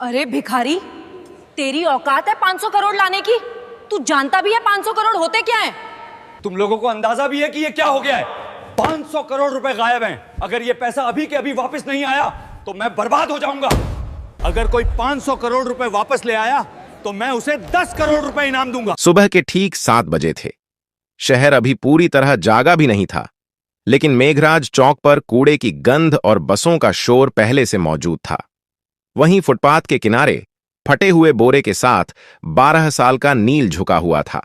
अरे भिखारी, तेरी औकात है 500 करोड़ लाने की? तू जानता भी है 500 करोड़ होते क्या है? तुम लोगों को अंदाजा भी है कि ये क्या हो गया है? 500 करोड़ रुपए गायब हैं। अगर ये पैसा अभी के अभी वापस नहीं आया तो मैं बर्बाद हो जाऊंगा। अगर कोई 500 करोड़ रुपए वापस ले आया तो मैं उसे 10 करोड़ रुपए इनाम दूंगा। सुबह के ठीक 7 बजे थे। शहर अभी पूरी तरह जागा भी नहीं था, लेकिन मेघराज चौक पर कूड़े की गंध और बसों का शोर पहले से मौजूद था। वहीं फुटपाथ के किनारे फटे हुए बोरे के साथ 12 साल का नील झुका हुआ था।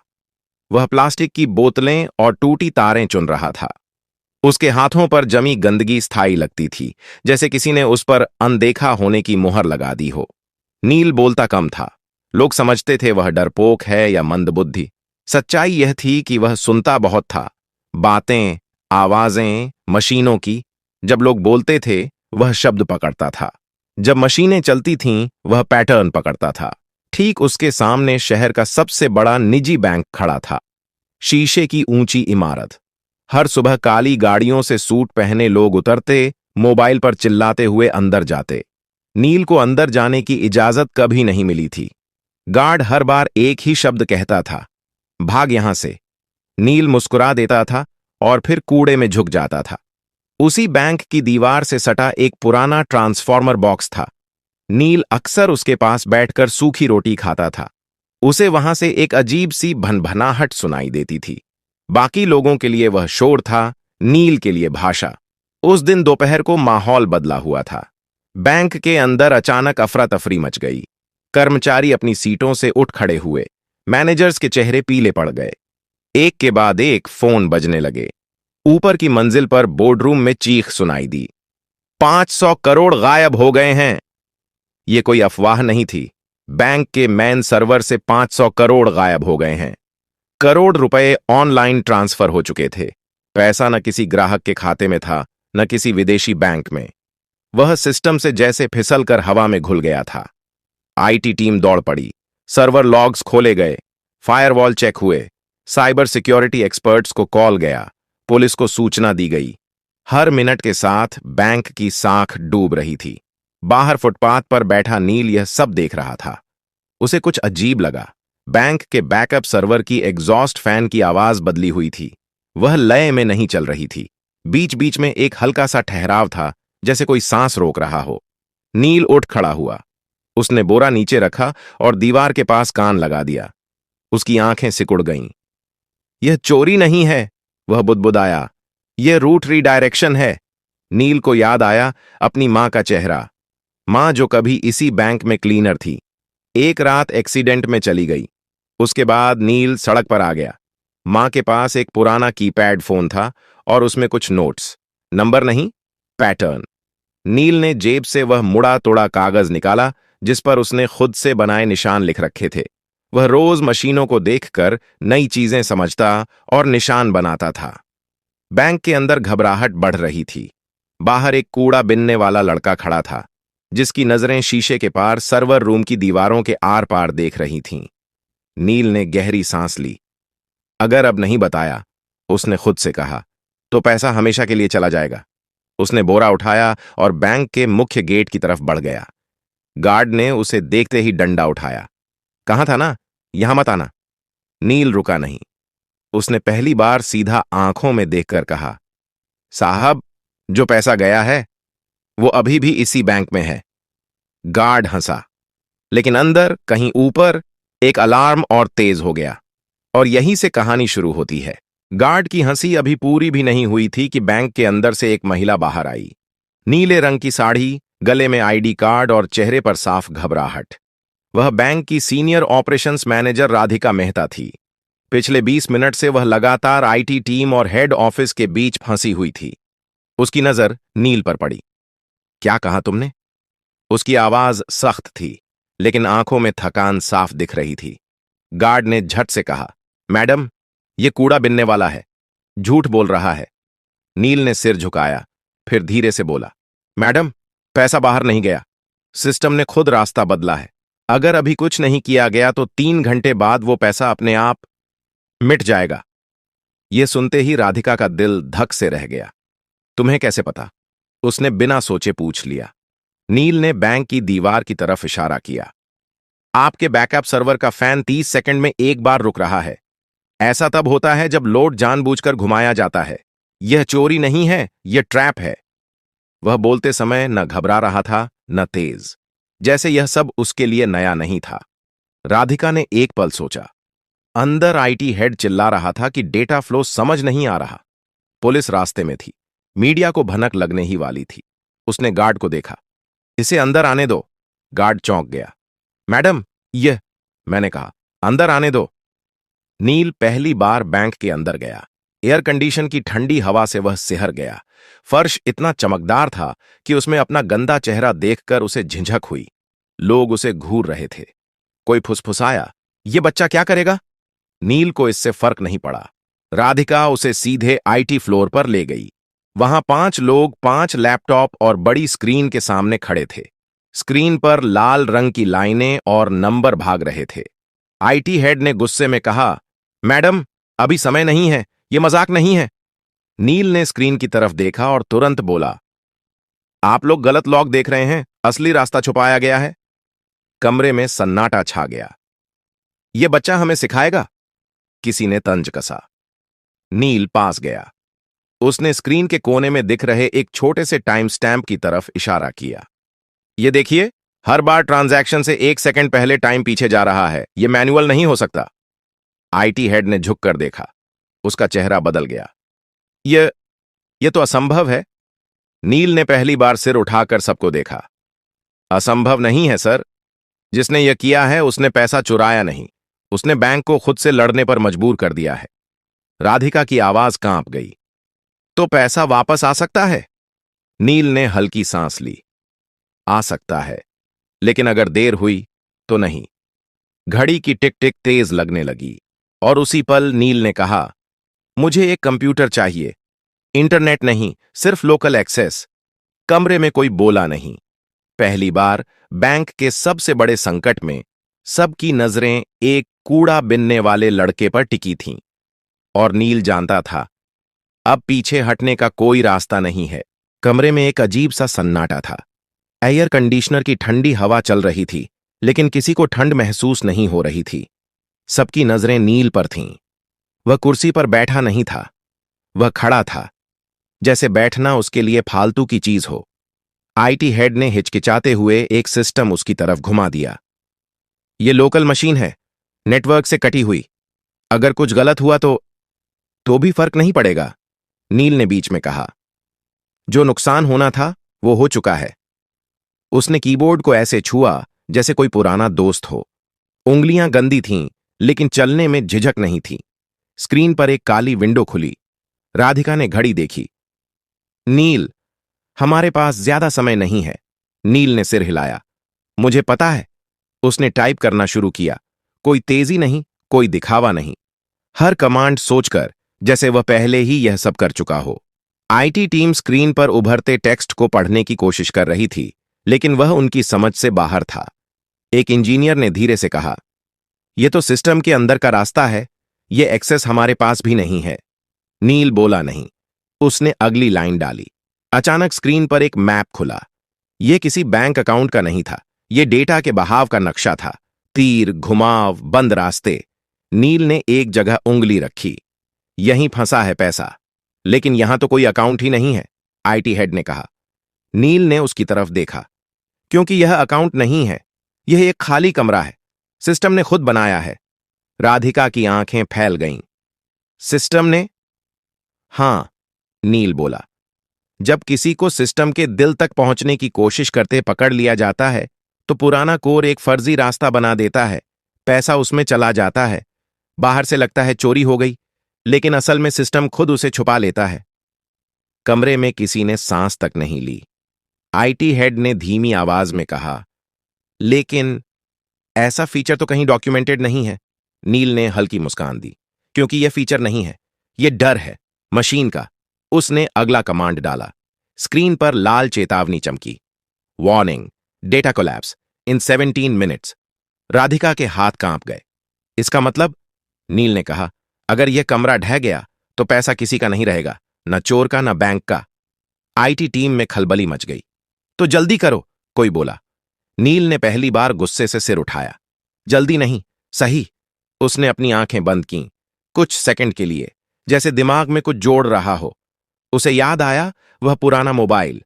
वह प्लास्टिक की बोतलें और टूटी तारें चुन रहा था। उसके हाथों पर जमी गंदगी स्थायी लगती थी, जैसे किसी ने उस पर अनदेखा होने की मुहर लगा दी हो। नील बोलता कम था। लोग समझते थे वह डरपोक है या मंदबुद्धि। सच्चाई यह थी कि वह सुनता बहुत था। बातें, आवाजें, मशीनों की। जब लोग बोलते थे वह शब्द पकड़ता था। जब मशीनें चलती थीं वह पैटर्न पकड़ता था। ठीक उसके सामने शहर का सबसे बड़ा निजी बैंक खड़ा था। शीशे की ऊंची इमारत। हर सुबह काली गाड़ियों से सूट पहने लोग उतरते, मोबाइल पर चिल्लाते हुए अंदर जाते। नील को अंदर जाने की इजाजत कभी नहीं मिली थी। गार्ड हर बार एक ही शब्द कहता था, भाग यहां से। नील मुस्कुरा देता था और फिर कूड़े में झुक जाता था। उसी बैंक की दीवार से सटा एक पुराना ट्रांसफॉर्मर बॉक्स था। नील अक्सर उसके पास बैठकर सूखी रोटी खाता था। उसे वहां से एक अजीब सी भनभनाहट सुनाई देती थी। बाकी लोगों के लिए वह शोर था, नील के लिए भाषा। उस दिन दोपहर को माहौल बदला हुआ था। बैंक के अंदर अचानक अफरा तफरी मच गई। कर्मचारी अपनी सीटों से उठ खड़े हुए। मैनेजर्स के चेहरे पीले पड़ गए। एक के बाद एक फोन बजने लगे। ऊपर की मंजिल पर बोर्डरूम में चीख सुनाई दी, 500 करोड़ गायब हो गए हैं। यह कोई अफवाह नहीं थी। बैंक के मेन सर्वर से 500 करोड़ गायब हो गए हैं। करोड़ रुपए ऑनलाइन ट्रांसफर हो चुके थे। पैसा न किसी ग्राहक के खाते में था, न किसी विदेशी बैंक में। वह सिस्टम से जैसे फिसलकर हवा में घुल गया था। आईटी टीम दौड़ पड़ी। सर्वर लॉग्स खोले गए, फायरवॉल चेक हुए, साइबर सिक्योरिटी एक्सपर्ट्स को कॉल गया, पुलिस को सूचना दी गई। हर मिनट के साथ बैंक की साख डूब रही थी। बाहर फुटपाथ पर बैठा नील यह सब देख रहा था। उसे कुछ अजीब लगा। बैंक के बैकअप सर्वर की एग्जॉस्ट फैन की आवाज बदली हुई थी। वह लय में नहीं चल रही थी। बीच बीच में एक हल्का सा ठहराव था, जैसे कोई सांस रोक रहा हो। नील उठ खड़ा हुआ। उसने बोरा नीचे रखा और दीवार के पास कान लगा दिया। उसकी आंखें सिकुड़ गईं। यह चोरी नहीं है, वह बुदबुदाया। यह रूट रीडायरेक्शन है। नील को याद आया अपनी मां का चेहरा। मां जो कभी इसी बैंक में क्लीनर थी। एक रात एक्सीडेंट में चली गई। उसके बाद नील सड़क पर आ गया। मां के पास एक पुराना कीपैड फोन था और उसमें कुछ नोट्स। नंबर नहीं, पैटर्न। नील ने जेब से वह मुड़ा तोड़ा कागज निकाला जिस पर उसने खुद से बनाए निशान लिख रखे थे। वह रोज मशीनों को देखकर नई चीजें समझता और निशान बनाता था। बैंक के अंदर घबराहट बढ़ रही थी। बाहर एक कूड़ा बिनने वाला लड़का खड़ा था, जिसकी नजरें शीशे के पार सर्वर रूम की दीवारों के आर पार देख रही थीं। नील ने गहरी सांस ली। अगर अब नहीं बताया, उसने खुद से कहा, तो पैसा हमेशा के लिए चला जाएगा। उसने बोरा उठाया और बैंक के मुख्य गेट की तरफ बढ़ गया। गार्ड ने उसे देखते ही डंडा उठाया। कहा था ना, यहां मत आना। नील रुका नहीं। उसने पहली बार सीधा आंखों में देखकर कहा, साहब, जो पैसा गया है वो अभी भी इसी बैंक में है। गार्ड हंसा, लेकिन अंदर कहीं ऊपर एक अलार्म और तेज हो गया। और यहीं से कहानी शुरू होती है। गार्ड की हंसी अभी पूरी भी नहीं हुई थी कि बैंक के अंदर से एक महिला बाहर आई। नीले रंग की साड़ी, गले में आईडी कार्ड और चेहरे पर साफ घबराहट। वह बैंक की senior operations manager Radhika Mehta थी। पिछले 20 मिनट से वह लगातार आईटी टीम और हेड ऑफिस के बीच फंसी हुई थी। उसकी नजर नील पर पड़ी। क्या कहा तुमने? उसकी आवाज सख्त थी, लेकिन आंखों में थकान साफ दिख रही थी। गार्ड ने झट से कहा, मैडम, यह कूड़ा बिनने वाला है, झूठ बोल रहा है। नील ने सिर झुकाया, फिर धीरे से बोला, मैडम, पैसा बाहर नहीं गया। सिस्टम ने खुद रास्ता बदला है। अगर अभी कुछ नहीं किया गया तो 3 घंटे बाद वो पैसा अपने आप मिट जाएगा। यह सुनते ही राधिका का दिल धक से रह गया। तुम्हें कैसे पता? उसने बिना सोचे पूछ लिया। नील ने बैंक की दीवार की तरफ इशारा किया। आपके बैकअप सर्वर का फैन 30 सेकंड में एक बार रुक रहा है। ऐसा तब होता है जब लोड जानबूझकर घुमाया जाता है। यह चोरी नहीं है, यह ट्रैप है। वह बोलते समय न घबरा रहा था न तेज, जैसे यह सब उसके लिए नया नहीं था। राधिका ने एक पल सोचा। अंदर आईटी हेड चिल्ला रहा था कि डेटा फ्लो समझ नहीं आ रहा। पुलिस रास्ते में थी, मीडिया को भनक लगने ही वाली थी। उसने गार्ड को देखा। इसे अंदर आने दो। गार्ड चौंक गया। मैडम, यह, मैंने कहा, अंदर आने दो। नील पहली बार बैंक के अंदर गया। एयर कंडीशन की ठंडी हवा से वह सिहर गया। फर्श इतना चमकदार था कि उसमें अपना गंदा चेहरा देखकर उसे झिझक हुई। लोग उसे घूर रहे थे। कोई फुसफुसाया, ये बच्चा क्या करेगा? नील को इससे फर्क नहीं पड़ा। राधिका उसे सीधे आईटी फ्लोर पर ले गई। वहां 5 लोग 5 लैपटॉप और बड़ी स्क्रीन के सामने खड़े थे। स्क्रीन पर लाल रंग की लाइनें और नंबर भाग रहे थे। आईटी हेड ने गुस्से में कहा, मैडम, अभी समय नहीं है, यह मजाक नहीं है। नील ने स्क्रीन की तरफ देखा और तुरंत बोला, आप लोग गलत लॉक देख रहे हैं, असली रास्ता छुपाया गया है। कमरे में सन्नाटा छा गया। यह बच्चा हमें सिखाएगा? किसी ने तंज कसा। नील पास गया। उसने स्क्रीन के कोने में दिख रहे एक छोटे से टाइम स्टैम्प की तरफ इशारा किया। यह देखिए, हर बार ट्रांजैक्शन से 1 सेकंड पहले टाइम पीछे जा रहा है। यह मैनुअल नहीं हो सकता। आईटी हेड ने झुककर देखा। उसका चेहरा बदल गया। यह तो असंभव है। नील ने पहली बार सिर उठाकर सबको देखा। असंभव नहीं है सर। जिसने यह किया है उसने पैसा चुराया नहीं, उसने बैंक को खुद से लड़ने पर मजबूर कर दिया है। राधिका की आवाज कांप गई। तो पैसा वापस आ सकता है? नील ने हल्की सांस ली। आ सकता है, लेकिन अगर देर हुई तो नहीं। घड़ी की टिक टिक तेज लगने लगी और उसी पल नील ने कहा, मुझे एक कंप्यूटर चाहिए। इंटरनेट नहीं, सिर्फ लोकल एक्सेस। कमरे में कोई बोला नहीं। पहली बार बैंक के सबसे बड़े संकट में सबकी नजरें एक कूड़ा बिनने वाले लड़के पर टिकी थीं। और नील जानता था, अब पीछे हटने का कोई रास्ता नहीं है। कमरे में एक अजीब सा सन्नाटा था। एयर कंडीशनर की ठंडी हवा चल रही थी, लेकिन किसी को ठंड महसूस नहीं हो रही थी। सबकी नजरें नील पर थीं। वह कुर्सी पर बैठा नहीं था, वह खड़ा था, जैसे बैठना उसके लिए फालतू की चीज हो। आईटी हेड ने हिचकिचाते हुए एक सिस्टम उसकी तरफ घुमा दिया। यह लोकल मशीन है, नेटवर्क से कटी हुई। अगर कुछ गलत हुआ तो भी फर्क नहीं पड़ेगा, नील ने बीच में कहा। जो नुकसान होना था वो हो चुका है। उसने कीबोर्ड को ऐसे छुआ जैसे कोई पुराना दोस्त हो। उंगलियां गंदी थीं, लेकिन चलने में झिझक नहीं थी। स्क्रीन पर एक काली विंडो खुली। राधिका ने घड़ी देखी। नील, हमारे पास ज्यादा समय नहीं है। नील ने सिर हिलाया। मुझे पता है। उसने टाइप करना शुरू किया। कोई तेजी नहीं, कोई दिखावा नहीं। हर कमांड सोचकर, जैसे वह पहले ही यह सब कर चुका हो। आईटी टीम स्क्रीन पर उभरते टेक्स्ट को पढ़ने की कोशिश कर रही थी, लेकिन वह उनकी समझ से बाहर था। एक इंजीनियर ने धीरे से कहा, यह तो सिस्टम के अंदर का रास्ता है, यह एक्सेस हमारे पास भी नहीं है। नील बोला नहीं। उसने अगली लाइन डाली। अचानक स्क्रीन पर एक मैप खुला। यह किसी बैंक अकाउंट का नहीं था, यह डेटा के बहाव का नक्शा था। तीर, घुमाव, बंद रास्ते। नील ने एक जगह उंगली रखी। यहीं फंसा है पैसा। लेकिन यहां तो कोई अकाउंट ही नहीं है, आईटी हेड ने कहा। नील ने उसकी तरफ देखा। क्योंकि यह अकाउंट नहीं है, यह एक खाली कमरा है। सिस्टम ने खुद बनाया है। राधिका की आंखें फैल गईं। सिस्टम ने? हां, नील बोला। जब किसी को सिस्टम के दिल तक पहुंचने की कोशिश करते पकड़ लिया जाता है, तो पुराना कोर एक फर्जी रास्ता बना देता है। पैसा उसमें चला जाता है। बाहर से लगता है चोरी हो गई, लेकिन असल में सिस्टम खुद उसे छुपा लेता है। कमरे में किसी ने सांस तक नहीं ली। आईटी हेड ने धीमी आवाज में कहा, लेकिन ऐसा फीचर तो कहीं डॉक्यूमेंटेड नहीं है। नील ने हल्की मुस्कान दी। क्योंकि यह फीचर नहीं है, यह डर है मशीन का। उसने अगला कमांड डाला। स्क्रीन पर लाल चेतावनी चमकी। वार्निंग, डेटा कोलैप्स इन 17 मिनट्स। राधिका के हाथ कांप गए। इसका मतलब? नील ने कहा, अगर यह कमरा ढह गया तो पैसा किसी का नहीं रहेगा, न चोर का न बैंक का। आईटी टीम में खलबली मच गई। तो जल्दी करो, कोई बोला। नील ने पहली बार गुस्से से सिर उठाया। जल्दी नहीं, सही। उसने अपनी आंखें बंद कीं, कुछ सेकंड के लिए, जैसे दिमाग में कुछ जोड़ रहा हो। उसे याद आया वह पुराना मोबाइल,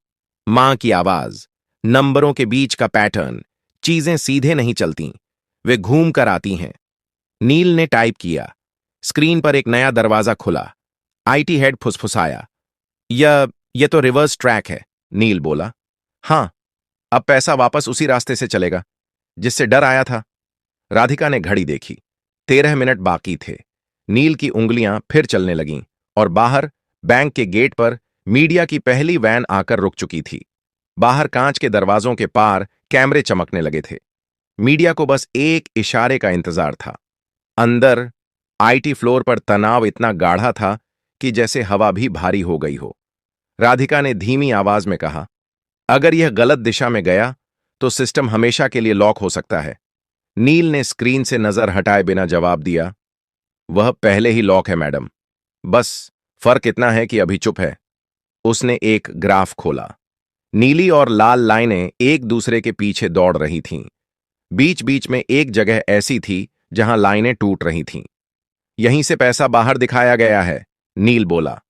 मां की आवाज, नंबरों के बीच का पैटर्न। चीजें सीधे नहीं चलती, वे घूम कर आती हैं। नील ने टाइप किया। स्क्रीन पर एक नया दरवाजा खुला। आईटी हेड फुसफुसाया। यह तो रिवर्स ट्रैक है, नील बोला। हां, अब पैसा वापस उसी रास्ते से चलेगा जिससे डर आया था। राधिका ने घड़ी देखी। 13 मिनट बाकी थे। नील की उंगलियां फिर चलने लगीं और बाहर बैंक के गेट पर मीडिया की पहली वैन आकर रुक चुकी थी। बाहर कांच के दरवाजों के पार कैमरे चमकने लगे थे। मीडिया को बस एक इशारे का इंतजार था। अंदर आईटी फ्लोर पर तनाव इतना गाढ़ा था कि जैसे हवा भी भारी हो गई हो। राधिका ने धीमी आवाज में कहा, अगर यह गलत दिशा में गया तो सिस्टम हमेशा के लिए लॉक हो सकता है। नील ने स्क्रीन से नजर हटाए बिना जवाब दिया, वह पहले ही लॉक है मैडम, बस फर्क इतना है कि अभी चुप है। उसने एक ग्राफ खोला। नीली और लाल लाइनें एक दूसरे के पीछे दौड़ रही थीं। बीच बीच में एक जगह ऐसी थी जहां लाइनें टूट रही थीं। यहीं से पैसा बाहर दिखाया गया है, नील बोला,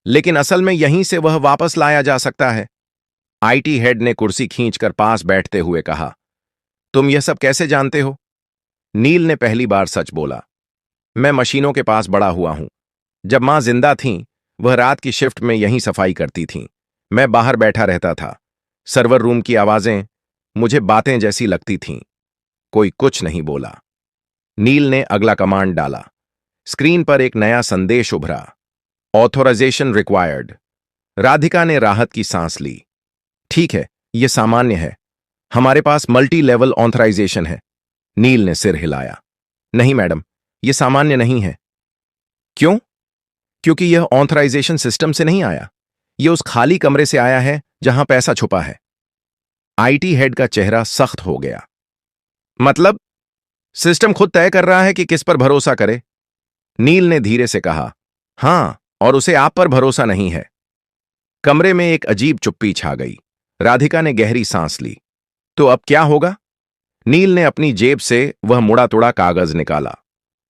लेकिन असल में यहीं से वह वापस लाया जा सकता है। आईटी हेड ने कुर्सी खींचकर पास बैठते हुए कहा, तुम यह सब कैसे जानते हो? नील ने पहली बार सच बोला, मैं मशीनों के पास बड़ा हुआ हूं। जब मां जिंदा थीं, वह रात की शिफ्ट में यहीं सफाई करती थीं। मैं बाहर बैठा रहता था। सर्वर रूम की आवाजें मुझे बातें जैसी लगती थीं। कोई कुछ नहीं बोला। नील ने अगला कमांड डाला। स्क्रीन पर एक नया संदेश उभरा, ऑथोराइजेशन रिक्वायर्ड। राधिका ने राहत की सांस ली। ठीक है, यह सामान्य है, हमारे पास मल्टी लेवल ऑथराइजेशन है। नील ने सिर हिलाया। नहीं मैडम, यह सामान्य नहीं है। क्यों? क्योंकि यह ऑथराइजेशन सिस्टम से नहीं आया, यह उस खाली कमरे से आया है जहां पैसा छुपा है। आईटी हेड का चेहरा सख्त हो गया। मतलब सिस्टम खुद तय कर रहा है कि किस पर भरोसा करे? नील ने धीरे से कहा, हां, और उसे आप पर भरोसा नहीं है। कमरे में एक अजीब चुप्पी छा गई। राधिका ने गहरी सांस ली। तो अब क्या होगा? नील ने अपनी जेब से वह मुड़ा तुड़ा कागज निकाला।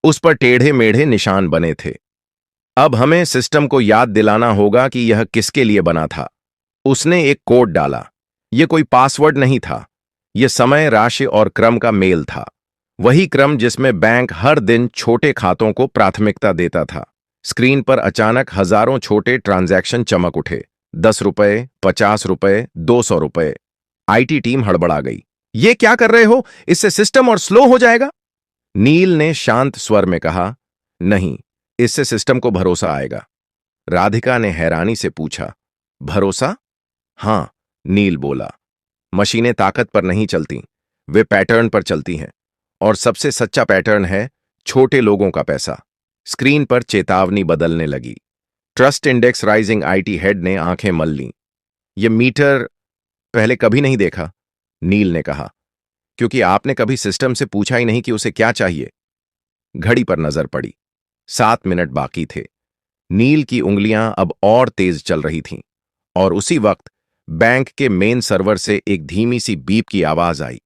उस पर टेढ़े मेढ़े निशान बने थे। अब हमें सिस्टम को याद दिलाना होगा कि यह किसके लिए बना था। उसने एक कोड डाला। यह कोई पासवर्ड नहीं था, यह समय, राशि और क्रम का मेल था। वही क्रम जिसमें बैंक हर दिन छोटे खातों को प्राथमिकता देता था। स्क्रीन पर अचानक हजारों छोटे ट्रांजैक्शन चमक उठे। 10 रुपए, 50 रुपए, 200 रुपए। आईटी टीम हड़बड़ा गई। ये क्या कर रहे हो? इससे सिस्टम और स्लो हो जाएगा। नील ने शांत स्वर में कहा, नहीं, इससे सिस्टम को भरोसा आएगा। राधिका ने हैरानी से पूछा, भरोसा? हां, नील बोला। मशीनें ताकत पर नहीं चलती, वे पैटर्न पर चलती हैं, और सबसे सच्चा पैटर्न है छोटे लोगों का पैसा। स्क्रीन पर चेतावनी बदलने लगी। Trust index rising. IT head ने आंखें मल लीं। यह मीटर पहले कभी नहीं देखा, नील ने कहा, क्योंकि आपने कभी सिस्टम से पूछा ही नहीं कि उसे क्या चाहिए। घड़ी पर नजर पड़ी। 7 मिनट बाकी थे। नील की उंगलियां अब और तेज चल रही थीं, और उसी वक्त बैंक के मेन सर्वर से एक धीमी सी बीप की आवाज आई,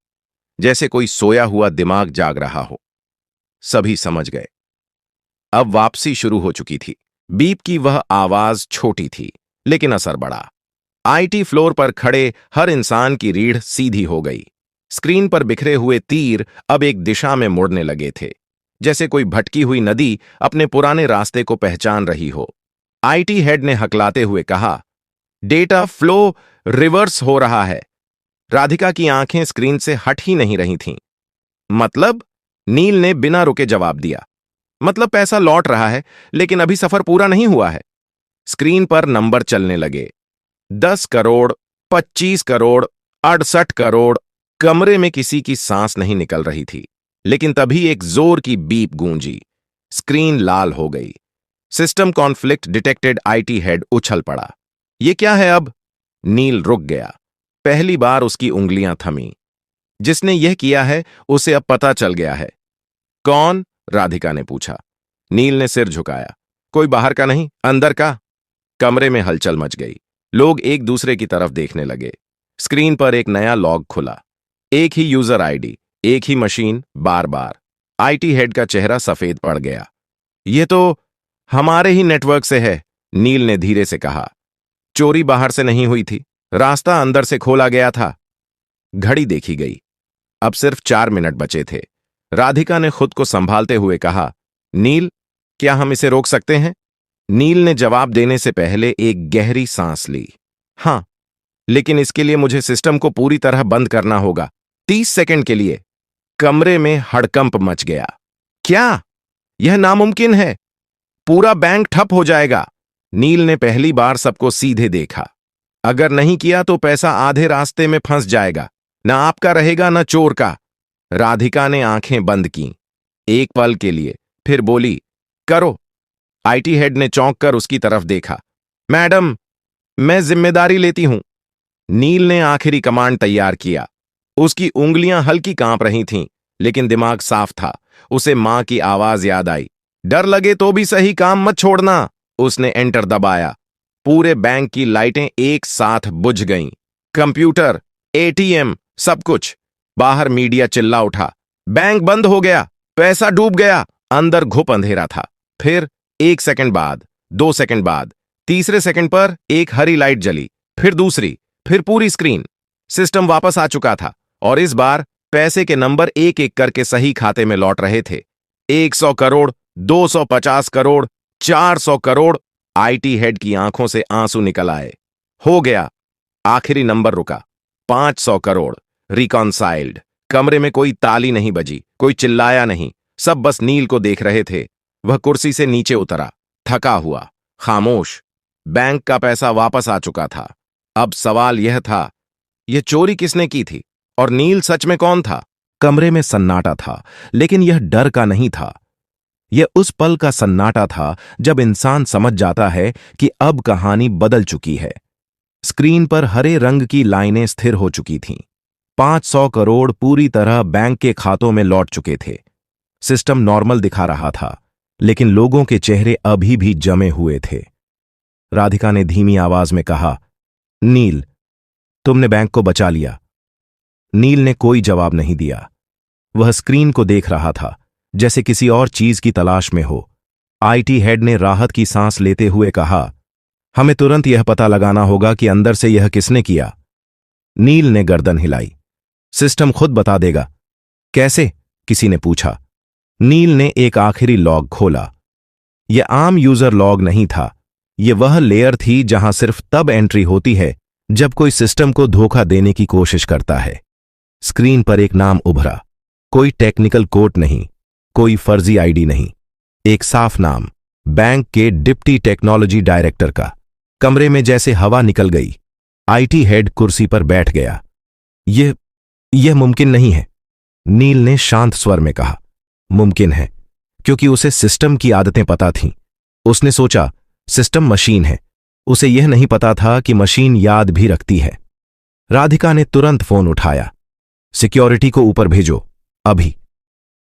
जैसे कोई सोया हुआ दिमाग जाग रहा हो। सभी समझ गए, अब वापसी शुरू हो चुकी थी। बीप की वह आवाज छोटी थी, लेकिन असर बड़ा। आईटी फ्लोर पर खड़े हर इंसान की रीढ़ सीधी हो गई। स्क्रीन पर बिखरे हुए तीर अब एक दिशा में मुड़ने लगे थे, जैसे कोई भटकी हुई नदी अपने पुराने रास्ते को पहचान रही हो। आईटी हेड ने हकलाते हुए कहा, डेटा फ्लो रिवर्स हो रहा है। राधिका की आंखें स्क्रीन से हट ही नहीं रही थीं। मतलब? नील ने बिना रुके जवाब दिया, मतलब पैसा लौट रहा है, लेकिन अभी सफर पूरा नहीं हुआ है। स्क्रीन पर नंबर चलने लगे। 10 करोड़, 25 करोड़, 68 करोड़। कमरे में किसी की सांस नहीं निकल रही थी, लेकिन तभी एक जोर की बीप गूंजी। स्क्रीन लाल हो गई। System conflict detected. IT head उछल पड़ा। ये क्या है अब? नील रुक गया। पहली बार उसकी उंगलियां थमी। जिसने यह किया है उसे अब पता चल गया है। कौन? राधिका ने पूछा। नील ने सिर झुकाया। कोई बाहर का नहीं, अंदर का। कमरे में हलचल मच गई। लोग एक दूसरे की तरफ देखने लगे। स्क्रीन पर एक नया लॉग खुला। एक ही यूजर आईडी, एक ही मशीन, बार बार। आईटी हेड का चेहरा सफेद पड़ गया। यह तो हमारे ही नेटवर्क से है, नील ने धीरे से कहा। चोरी बाहर से नहीं हुई थी, रास्ता अंदर से खोला गया था। घड़ी देखी गई। अब सिर्फ 4 मिनट बचे थे। राधिका ने खुद को संभालते हुए कहा, नील, क्या हम इसे रोक सकते हैं? नील ने जवाब देने से पहले एक गहरी सांस ली। हां, लेकिन इसके लिए मुझे सिस्टम को पूरी तरह बंद करना होगा, 30 सेकंड के लिए। कमरे में हड़कंप मच गया। क्या? यह नामुमकिन है। पूरा बैंक ठप हो जाएगा। नील ने पहली बार सबको सीधे देखा। अगर नहीं किया तो पैसा आधे रास्ते में फंस जाएगा, ना आपका रहेगा ना चोर का। राधिका ने आंखें बंद कीं, एक पल के लिए, फिर बोली, करो। आईटी हेड ने चौंक कर उसकी तरफ देखा। मैडम, मैं जिम्मेदारी लेती हूं। नील ने आखिरी कमांड तैयार किया। उसकी उंगलियां हल्की कांप रही थीं, लेकिन दिमाग साफ था। उसे मां की आवाज याद आई, डर लगे तो भी सही काम मत छोड़ना। उसने एंटर दबाया। पूरे बैंक की लाइटें एक साथ बुझ गईं। कंप्यूटर, एटीएम, सब कुछ। बाहर मीडिया चिल्ला उठा, बैंक बंद हो गया, पैसा डूब गया। अंदर घुप अंधेरा था। फिर 1 सेकंड बाद, 2 सेकंड बाद, तीसरे सेकंड पर एक हरी लाइट जली, फिर दूसरी, फिर पूरी स्क्रीन। सिस्टम वापस आ चुका था और इस बार पैसे के नंबर एक एक करके सही खाते में लौट रहे थे। 100 करोड़, 250 करोड़, 400 करोड़। आईटी हेड की आंखों से आंसू निकल आए। हो गया। आखिरी नंबर रुका, 500 करोड़। रिकॉन्साइल्ड। कमरे में कोई ताली नहीं बजी, कोई चिल्लाया नहीं। सब बस नील को देख रहे थे। वह कुर्सी से नीचे उतरा, थका हुआ, खामोश। बैंक का पैसा वापस आ चुका था। अब सवाल यह था, यह चोरी किसने की थी और नील सच में कौन था? कमरे में सन्नाटा था, लेकिन यह डर का नहीं था। यह उस पल का सन्नाटा था जब इंसान समझ जाता है कि अब कहानी बदल चुकी है। स्क्रीन पर हरे रंग की लाइनें स्थिर हो चुकी थीं। 500 करोड़ पूरी तरह बैंक के खातों में लौट चुके थे। सिस्टम नॉर्मल दिखा रहा था, लेकिन लोगों के चेहरे अभी भी जमे हुए थे। राधिका ने धीमी आवाज में कहा, नील, तुमने बैंक को बचा लिया। नील ने कोई जवाब नहीं दिया। वह स्क्रीन को देख रहा था, जैसे किसी और चीज की तलाश में हो। आईटी हेड ने राहत की सांस लेते हुए कहा, हमें तुरंत यह पता लगाना होगा कि अंदर से यह किसने किया। नील ने गर्दन हिलाई। सिस्टम खुद बता देगा। कैसे? किसी ने पूछा। नील ने एक आखिरी लॉग खोला। यह आम यूजर लॉग नहीं था। यह वह लेयर थी जहां सिर्फ तब एंट्री होती है जब कोई सिस्टम को धोखा देने की कोशिश करता है। स्क्रीन पर एक नाम उभरा। कोई टेक्निकल कोड नहीं, कोई फर्जी आईडी नहीं, एक साफ नाम, बैंक के डिप्टी टेक्नोलॉजी डायरेक्टर का। कमरे में जैसे हवा निकल गई। आईटी हेड कुर्सी पर बैठ गया। यह मुमकिन नहीं है, नील ने शांत स्वर में कहा। मुमकिन है, क्योंकि उसे सिस्टम की आदतें पता थीं। उसने सोचा, सिस्टम मशीन है। उसे यह नहीं पता था कि मशीन याद भी रखती है। राधिका ने तुरंत फोन उठाया। सिक्योरिटी को ऊपर भेजो, अभी।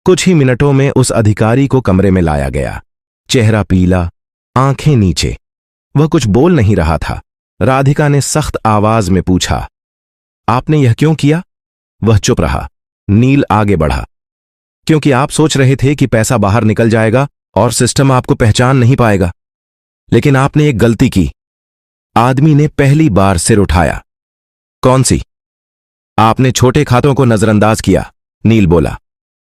कुछ ही मिनटों में उस अधिकारी को कमरे में लाया गया। चेहरा पीला, आंखें नीचे। वह कुछ बोल नहीं रहा था। राधिका ने सख्त आवाज में पूछा, आपने यह क्यों किया? वह चुप रहा। नील आगे बढ़ा। क्योंकि आप सोच रहे थे कि पैसा बाहर निकल जाएगा और सिस्टम आपको पहचान नहीं पाएगा। लेकिन आपने एक गलती की। आदमी ने पहली बार सिर उठाया। कौन सी? आपने छोटे खातों को नजरअंदाज किया, नील बोला।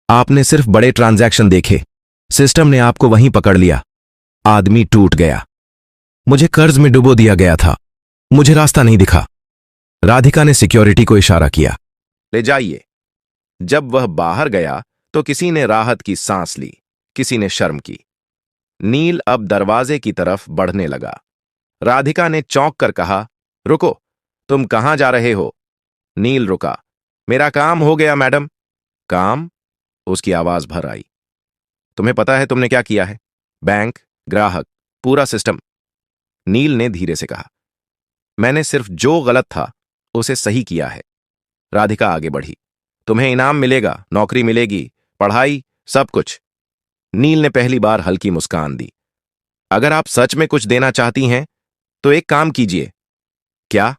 आपने सिर्फ बड़े ट्रांजैक्शन देखे। सिस्टम ने आपको वहीं पकड़ लिया। आदमी टूट गया। मुझे कर्ज में डुबो दिया गया था। मुझे रास्ता नहीं दिखा। राधिका ने सिक्योरिटी को इशारा किया, ले जाइए। जब वह बाहर गया तो किसी ने राहत की सांस ली, किसी ने शर्म की। नील अब दरवाजे की तरफ बढ़ने लगा। राधिका ने चौंक कर कहा, रुको, तुम कहां जा रहे हो? नील रुका। मेरा काम हो गया मैडम। काम? उसकी आवाज भर आई। तुम्हें पता है तुमने क्या किया है? बैंक, ग्राहक, पूरा सिस्टम। नील ने धीरे से कहा, मैंने सिर्फ जो गलत था उसे सही किया है। राधिका आगे बढ़ी। तुम्हें इनाम मिलेगा, नौकरी मिलेगी, पढ़ाई, सब कुछ। नील ने पहली बार हल्की मुस्कान दी। अगर आप सच में कुछ देना चाहती हैं तो एक काम कीजिए। क्या?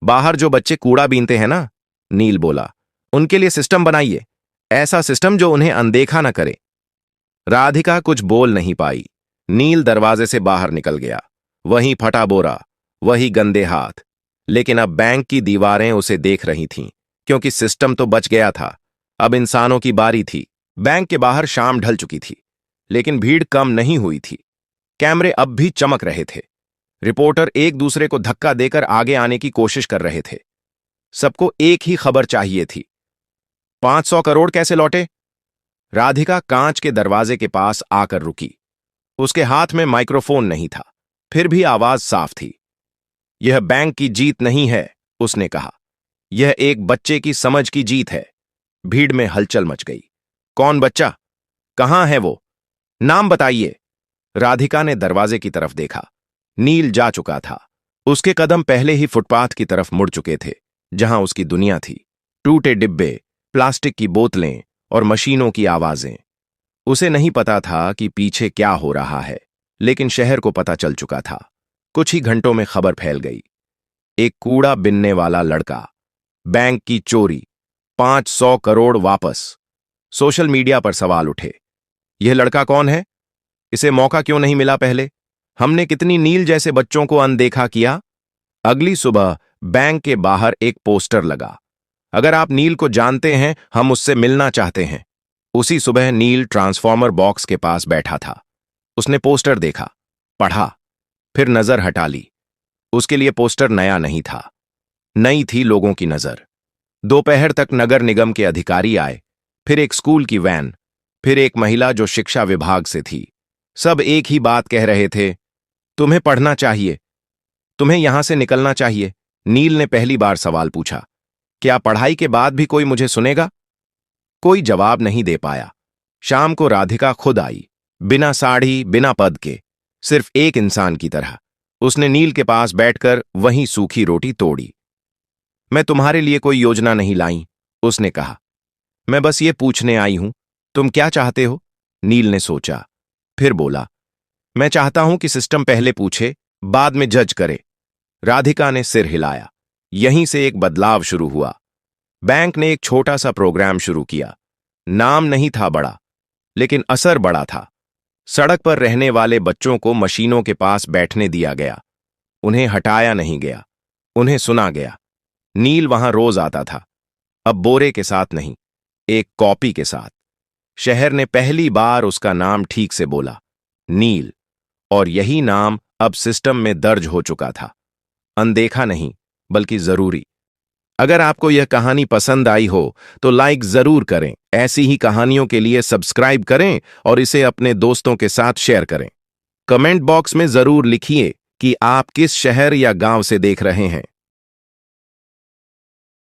बाहर जो बच्चे कूड़ा बीनते हैं ना, नील बोला, उनके लिए सिस्टम बनाइए, ऐसा सिस्टम जो उन्हें अनदेखा न करे। राधिका कुछ बोल नहीं पाई। नील दरवाजे से बाहर निकल गया। वही फटा बोरा, वही गंदे हाथ। लेकिन अब बैंक की दीवारें उसे देख रही थीं, क्योंकि सिस्टम तो बच गया था। अब इंसानों की बारी थी। बैंक के बाहर शाम ढल चुकी थी, लेकिन भीड़ कम नहीं हुई थी। कैमरे अब भी चमक रहे थे। रिपोर्टर एक दूसरे को धक्का देकर आगे आने की कोशिश कर रहे थे। सबको एक ही खबर चाहिए थी। 500 करोड़ कैसे लौटे? राधिका कांच के दरवाजे के पास आकर रुकी। उसके हाथ में माइक्रोफोन नहीं था, फिर भी आवाज साफ थी। यह बैंक की जीत नहीं है, उसने कहा। यह एक बच्चे की समझ की जीत है। भीड़ में हलचल मच गई। कौन बच्चा? कहां है वो? नाम बताइए। राधिका ने दरवाजे की तरफ देखा। नील जा चुका था। उसके कदम पहले ही फुटपाथ की तरफ मुड़ चुके थे, जहां उसकी दुनिया थी। टूटे डिब्बे, प्लास्टिक की बोतलें और मशीनों की आवाजें। उसे नहीं पता था कि पीछे क्या हो रहा है, लेकिन शहर को पता चल चुका था। कुछ ही घंटों में खबर फैल गई। एक कूड़ा बिनने वाला लड़का, बैंक की चोरी, 500 करोड़ वापस। सोशल मीडिया पर सवाल उठे। यह लड़का कौन है? इसे मौका क्यों नहीं मिला पहले? हमने कितनी नील जैसे बच्चों को अनदेखा किया। अगली सुबह बैंक के बाहर एक पोस्टर लगा। अगर आप नील को जानते हैं, हम उससे मिलना चाहते हैं। उसी सुबह नील ट्रांसफॉर्मर बॉक्स के पास बैठा था। उसने पोस्टर देखा, पढ़ा, फिर नजर हटा ली। उसके लिए पोस्टर नया नहीं था, नई थी लोगों की नजर। दोपहर तक नगर निगम के अधिकारी आए, फिर एक स्कूल की वैन, फिर एक महिला जो शिक्षा विभाग से थी। सब एक ही बात कह रहे थे, तुम्हें पढ़ना चाहिए, तुम्हें यहां से निकलना चाहिए। नील ने पहली बार सवाल पूछा, क्या पढ़ाई के बाद भी कोई मुझे सुनेगा? कोई जवाब नहीं दे पाया। शाम को राधिका खुद आई, बिना साड़ी, बिना पद के, सिर्फ एक इंसान की तरह। उसने नील के पास बैठकर वहीं सूखी रोटी तोड़ी। मैं तुम्हारे लिए कोई योजना नहीं लाई, उसने कहा। मैं बस ये पूछने आई हूं, तुम क्या चाहते हो? नील ने सोचा, फिर बोला, मैं चाहता हूं कि सिस्टम पहले पूछे, बाद में जज करे। राधिका ने सिर हिलाया। यहीं से एक बदलाव शुरू हुआ। बैंक ने एक छोटा सा प्रोग्राम शुरू किया। नाम नहीं था बड़ा, लेकिन असर बड़ा था। सड़क पर रहने वाले बच्चों को मशीनों के पास बैठने दिया गया। उन्हें हटाया नहीं गया, उन्हें सुना गया। नील वहां रोज आता था, अब बोरे के साथ नहीं, एक कॉपी के साथ। शहर ने पहली बार उसका नाम ठीक से बोला, नील। और यही नाम अब सिस्टम में दर्ज हो चुका था। अनदेखा नहीं, बल्कि जरूरी। अगर आपको यह कहानी पसंद आई हो तो लाइक जरूर करें। ऐसी ही कहानियों के लिए सब्सक्राइब करें और इसे अपने दोस्तों के साथ शेयर करें। कमेंट बॉक्स में जरूर लिखिए कि आप किस शहर या गांव से देख रहे हैं।